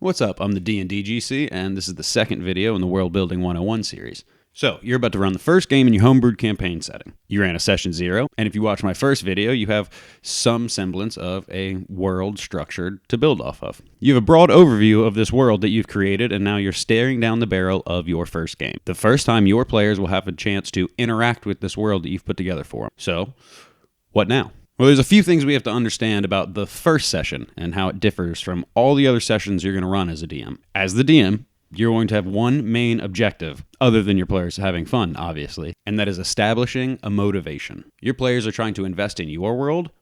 What's up? I'm the D&D GC, and this is the second video in the World Building 101 series. So, you're about to run the first game in your homebrewed campaign setting. You ran a session 0, and if you watch my first video, you have some semblance of a world structured to build off of. You have a broad overview of this world that you've created, and now you're staring down the barrel of your first game. The first time your players will have a chance to interact with this world that you've put together for them. So, what now? Well, there's a few things we have to understand about the first session and how it differs from all the other sessions you're going to run as a DM. As the DM, you're going to have one main objective, other than your players having fun, obviously, and that is establishing a motivation. Your players are trying to invest in your world,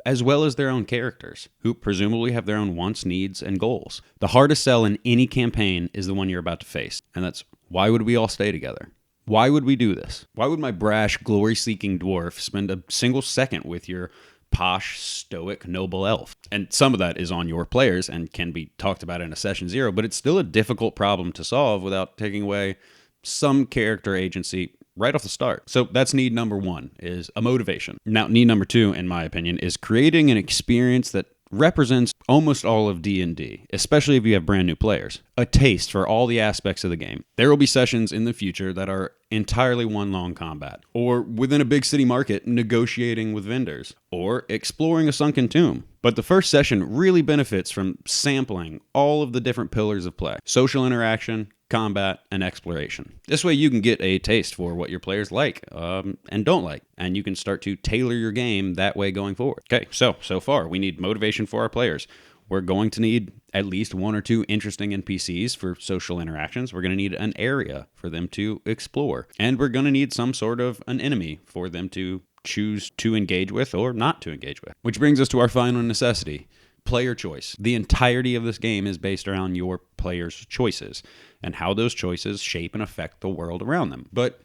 as well as their own characters, who presumably have their own wants, needs, and goals. The hardest sell in any campaign is the one you're about to face, and that's why would we all stay together? Why would we do this? Why would my brash, glory-seeking dwarf spend a single second with your posh, stoic, noble elf? And some of that is on your players and can be talked about in a session 0, but it's still a difficult problem to solve without taking away some character agency right off the start. So that's need number 1, is a motivation. Now, need number 2, in my opinion, is creating an experience that represents almost all of D&D, especially if you have brand new players. A taste for all the aspects of the game. There will be sessions in the future that are entirely one long combat, or within a big city market negotiating with vendors, or exploring a sunken tomb. But the first session really benefits from sampling all of the different pillars of play: social interaction, combat, and exploration. This way you can get a taste for what your players like and don't like, and you can start to tailor your game that way going forward. Okay, so far we need motivation for our players. We're going to need at least 1 or 2 interesting NPCs for social interactions. We're going to need an area for them to explore, and we're going to need some sort of an enemy for them to choose to engage with or not to engage with. Which brings us to our final necessity: player choice. The entirety of this game is based around your players' choices and how those choices shape and affect the world around them. But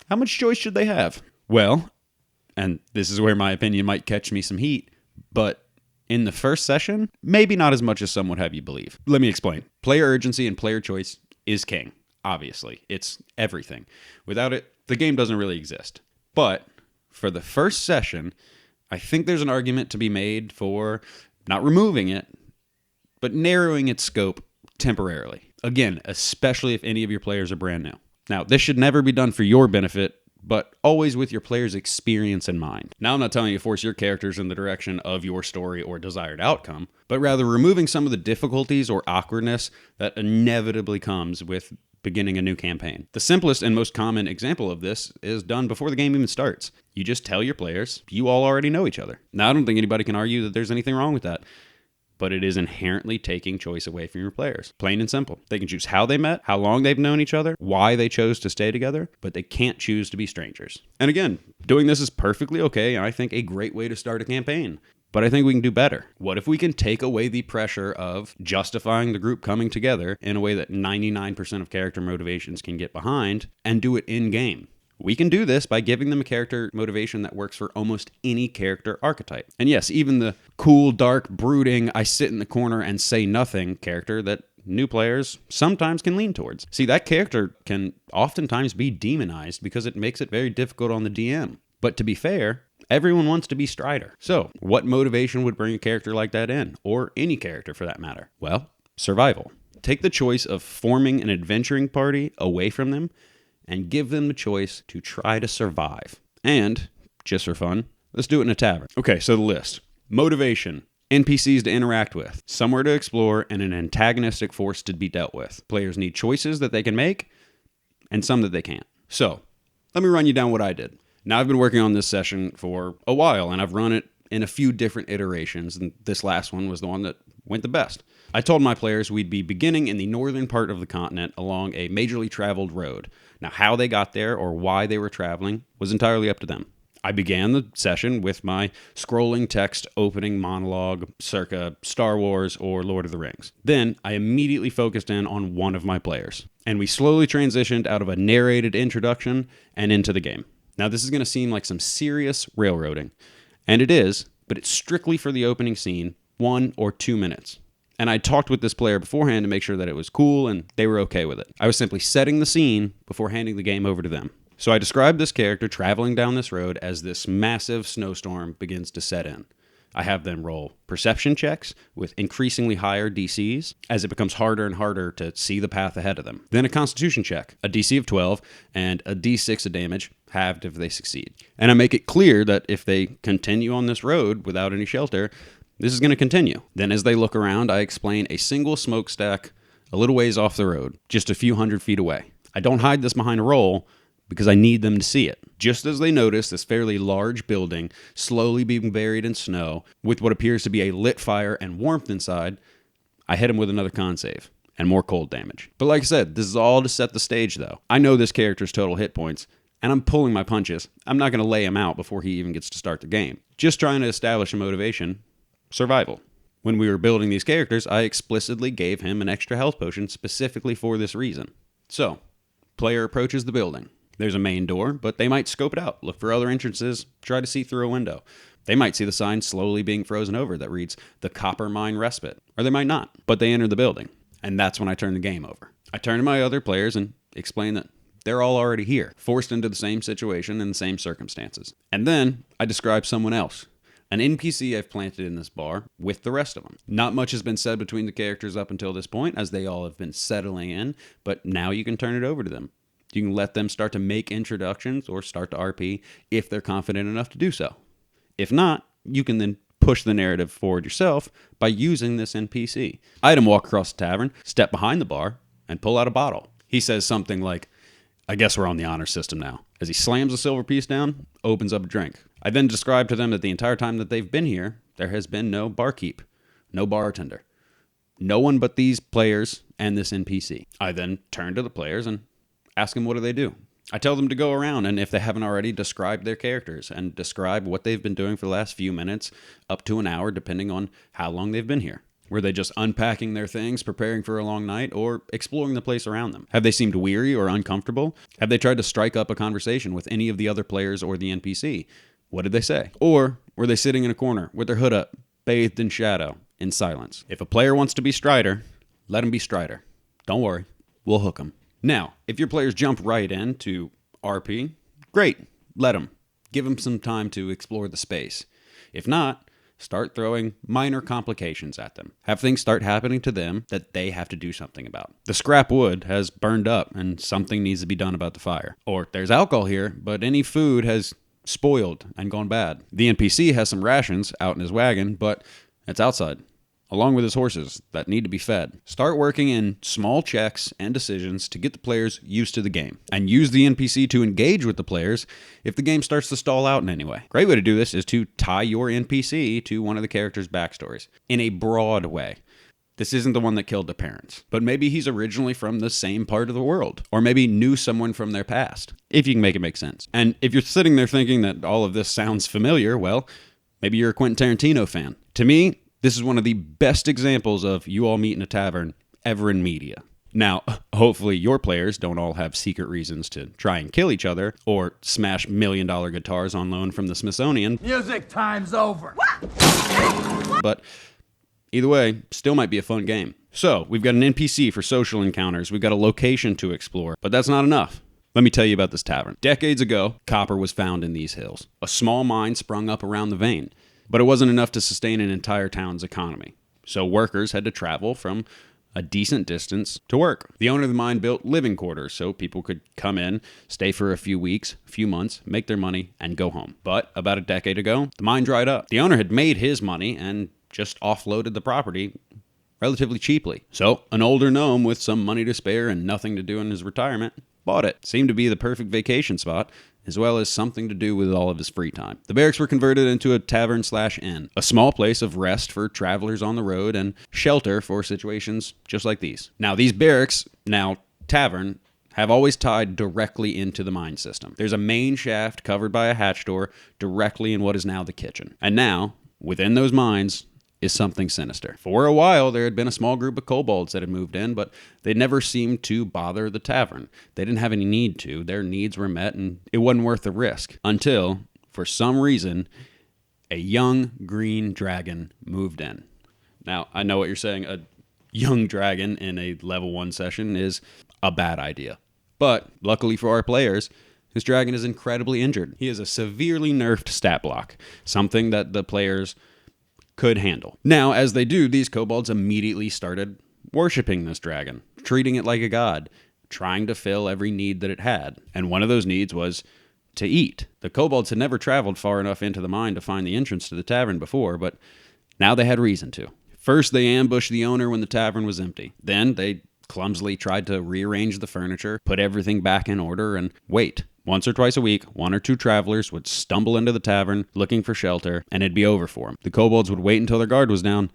how much choice should they have? Well, and this is where my opinion might catch me some heat, but in the first session, maybe not as much as some would have you believe. Let me explain. Player urgency and player choice is king, obviously. It's everything. Without it, the game doesn't really exist. But for the first session, I think there's an argument to be made for not removing it, but narrowing its scope temporarily. Again, especially if any of your players are brand new. Now, this should never be done for your benefit, but always with your players' experience in mind. Now, I'm not telling you to force your characters in the direction of your story or desired outcome, but rather removing some of the difficulties or awkwardness that inevitably comes with beginning a new campaign. The simplest and most common example of this is done before the game even starts. You just tell your players you all already know each other. Now, I don't think anybody can argue that there's anything wrong with that, but it is inherently taking choice away from your players. Plain and simple. They can choose how they met, how long they've known each other, why they chose to stay together, but they can't choose to be strangers. And again, doing this is perfectly okay, and I think a great way to start a campaign. But I think we can do better. What if we can take away the pressure of justifying the group coming together in a way that 99% of character motivations can get behind and do it in-game? We can do this by giving them a character motivation that works for almost any character archetype. And yes, even the cool, dark, brooding, I sit in the corner and say nothing character that new players sometimes can lean towards. See, that character can oftentimes be demonized because it makes it very difficult on the DM. But to be fair, everyone wants to be Strider. So, what motivation would bring a character like that in? Or any character for that matter? Well, survival. Take the choice of forming an adventuring party away from them and give them the choice to try to survive. And, just for fun, let's do it in a tavern. Okay, so the list. Motivation. NPCs to interact with. Somewhere to explore, and an antagonistic force to be dealt with. Players need choices that they can make, and some that they can't. So, let me run you down what I did. Now, I've been working on this session for a while, and I've run it in a few different iterations, and this last one was the one that went the best. I told my players we'd be beginning in the northern part of the continent along a majorly traveled road. Now, how they got there or why they were traveling was entirely up to them. I began the session with my scrolling text opening monologue circa Star Wars or Lord of the Rings. Then, I immediately focused in on one of my players, and we slowly transitioned out of a narrated introduction and into the game. Now, this is going to seem like some serious railroading, and it is, but it's strictly for the opening scene, 1 or 2 minutes. And I talked with this player beforehand to make sure that it was cool and they were okay with it. I was simply setting the scene before handing the game over to them. So I described this character traveling down this road as this massive snowstorm begins to set in. I have them roll perception checks with increasingly higher DCs as it becomes harder and harder to see the path ahead of them. Then a constitution check, a DC of 12, and a D6 of damage, halved if they succeed. And I make it clear that if they continue on this road without any shelter, this is going to continue. Then as they look around, I explain a single smokestack a little ways off the road, just a few hundred feet away. I don't hide this behind a roll because I need them to see it. Just as they notice this fairly large building slowly being buried in snow with what appears to be a lit fire and warmth inside, I hit him with another con save and more cold damage. But like I said, this is all to set the stage though. I know this character's total hit points, and I'm pulling my punches. I'm not going to lay him out before he even gets to start the game. Just trying to establish a motivation, survival. When we were building these characters, I explicitly gave him an extra health potion specifically for this reason. So, player approaches the building. There's a main door, but they might scope it out, look for other entrances, try to see through a window. They might see the sign slowly being frozen over that reads, "The Copper Mine Respite." Or they might not, but they enter the building. And that's when I turn the game over. I turn to my other players and explain that they're all already here, forced into the same situation in the same circumstances. And then I describe someone else, an NPC I've planted in this bar with the rest of them. Not much has been said between the characters up until this point, as they all have been settling in, but now you can turn it over to them. You can let them start to make introductions or start to RP if they're confident enough to do so. If not, you can then push the narrative forward yourself by using this NPC. I had him walk across the tavern, step behind the bar, and pull out a bottle. He says something like, "I guess we're on the honor system now," as he slams a silver piece down, opens up a drink. I then describe to them that the entire time that they've been here, there has been no barkeep, no bartender, no one but these players and this NPC. I then turn to the players and ask them what do they do. I tell them to go around and, if they haven't already, describe their characters and describe what they've been doing for the last few minutes, up to an hour, depending on how long they've been here. Were they just unpacking their things, preparing for a long night, or exploring the place around them? Have they seemed weary or uncomfortable? Have they tried to strike up a conversation with any of the other players or the NPC? What did they say? Or were they sitting in a corner with their hood up, bathed in shadow, in silence? If a player wants to be Strider, let him be Strider. Don't worry, we'll hook him. Now, if your players jump right in to RP, great, let them. Give them some time to explore the space. If not, start throwing minor complications at them. Have things start happening to them that they have to do something about. The scrap wood has burned up and something needs to be done about the fire. Or there's alcohol here, but any food has spoiled and gone bad. The NPC has some rations out in his wagon, but it's outside, along with his horses that need to be fed. Start working in small checks and decisions to get the players used to the game, and use the NPC to engage with the players if the game starts to stall out in any way. Great way to do this is to tie your NPC to one of the characters' backstories in a broad way. This isn't the one that killed their parents, but maybe he's originally from the same part of the world, or maybe knew someone from their past, if you can make it make sense. And if you're sitting there thinking that all of this sounds familiar, well, maybe you're a Quentin Tarantino fan. To me, this is one of the best examples of you all meet in a tavern ever in media. Now, hopefully your players don't all have secret reasons to try and kill each other or smash million-dollar guitars on loan from the Smithsonian. Music time's over. But either way, still might be a fun game. So, we've got an NPC for social encounters. We've got a location to explore, but that's not enough. Let me tell you about this tavern. Decades ago, copper was found in these hills. A small mine sprung up around the vein. But it wasn't enough to sustain an entire town's economy. So workers had to travel from a decent distance to work. The owner of the mine built living quarters so people could come in, stay for a few weeks, a few months, make their money, and go home. But about a decade ago, the mine dried up. The owner had made his money and just offloaded the property relatively cheaply. So an older gnome with some money to spare and nothing to do in his retirement bought it. Seemed to be the perfect vacation spot, as well as something to do with all of his free time. The barracks were converted into a tavern/inn, a small place of rest for travelers on the road and shelter for situations just like these. Now, these barracks, now tavern, have always tied directly into the mine system. There's a main shaft covered by a hatch door directly in what is now the kitchen. And now, within those mines, is something sinister. For a while, there had been a small group of kobolds that had moved in, but they never seemed to bother the tavern. They didn't have any need to. Their needs were met, and it wasn't worth the risk. Until, for some reason, a young green dragon moved in. Now, I know what you're saying. A young dragon in a level 1 session is a bad idea. But, luckily for our players, this dragon is incredibly injured. He has a severely nerfed stat block, something that the players could handle. Now, as they do, these kobolds immediately started worshipping this dragon, treating it like a god, trying to fill every need that it had. And one of those needs was to eat. The kobolds had never traveled far enough into the mine to find the entrance to the tavern before, but now they had reason to. First, they ambushed the owner when the tavern was empty. Then, they clumsily tried to rearrange the furniture, put everything back in order, and wait. Once or twice a week, one or two travelers would stumble into the tavern looking for shelter, and it'd be over for them. The kobolds would wait until their guard was down,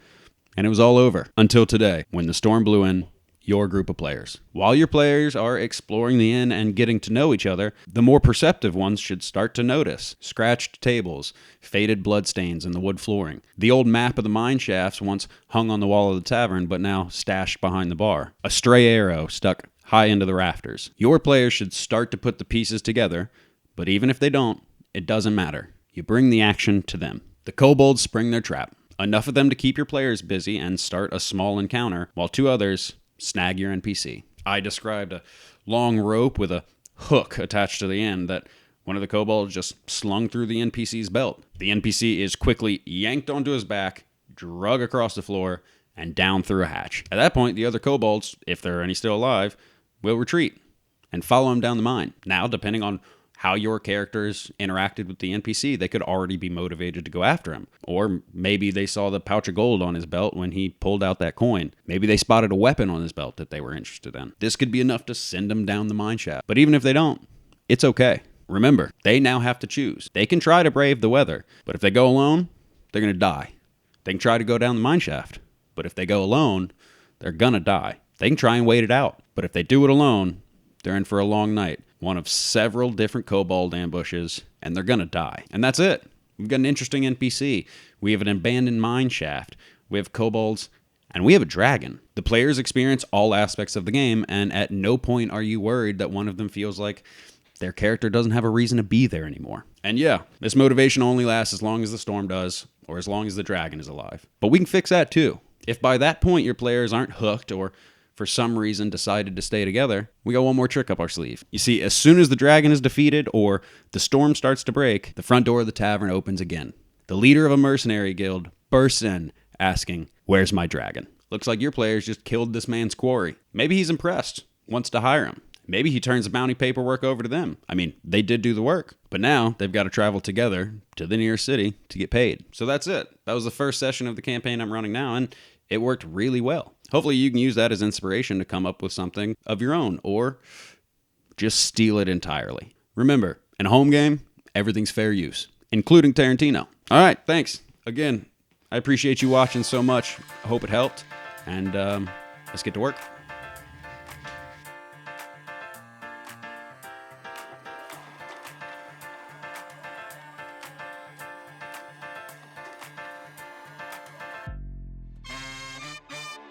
and it was all over. Until today, when the storm blew in, your group of players. While your players are exploring the inn and getting to know each other, the more perceptive ones should start to notice scratched tables, faded bloodstains in the wood flooring, the old map of the mine shafts once hung on the wall of the tavern but now stashed behind the bar, a stray arrow stuck high into the rafters. Your players should start to put the pieces together, but even if they don't, it doesn't matter. You bring the action to them. The kobolds spring their trap. Enough of them to keep your players busy and start a small encounter, while two others snag your NPC. I described a long rope with a hook attached to the end that one of the kobolds just slung through the NPC's belt. The NPC is quickly yanked onto his back, drug across the floor, and down through a hatch. At that point, the other kobolds, if there are any still alive, will retreat and follow him down the mine. Now, depending on how your characters interacted with the NPC, they could already be motivated to go after him. Or maybe they saw the pouch of gold on his belt when he pulled out that coin. Maybe they spotted a weapon on his belt that they were interested in. This could be enough to send them down the mine shaft. But even if they don't, it's okay. Remember, they now have to choose. They can try to brave the weather, but if they go alone, they're going to die. They can try to go down the mine shaft, but if they go alone, they're going to die. They can try and wait it out, but if they do it alone, they're in for a long night. One of several different kobold ambushes, and they're going to die. And that's it. We've got an interesting NPC. We have an abandoned mine shaft. We have kobolds, and we have a dragon. The players experience all aspects of the game, and at no point are you worried that one of them feels like their character doesn't have a reason to be there anymore. And yeah, this motivation only lasts as long as the storm does, or as long as the dragon is alive. But we can fix that too. If by that point your players aren't hooked or for some reason decided to stay together, we got one more trick up our sleeve. You see, as soon as the dragon is defeated or the storm starts to break, the front door of the tavern opens again. The leader of a mercenary guild bursts in, asking, "Where's my dragon?" Looks like your players just killed this man's quarry. Maybe he's impressed, wants to hire him. Maybe he turns the bounty paperwork over to them. I mean, they did do the work, but now they've got to travel together to the nearest city to get paid. So that's it. That was the first session of the campaign I'm running now, and it worked really well. Hopefully you can use that as inspiration to come up with something of your own, or just steal it entirely. Remember, in a home game, everything's fair use, including Tarantino. All right, thanks. Again, I appreciate you watching so much. I hope it helped, and let's get to work.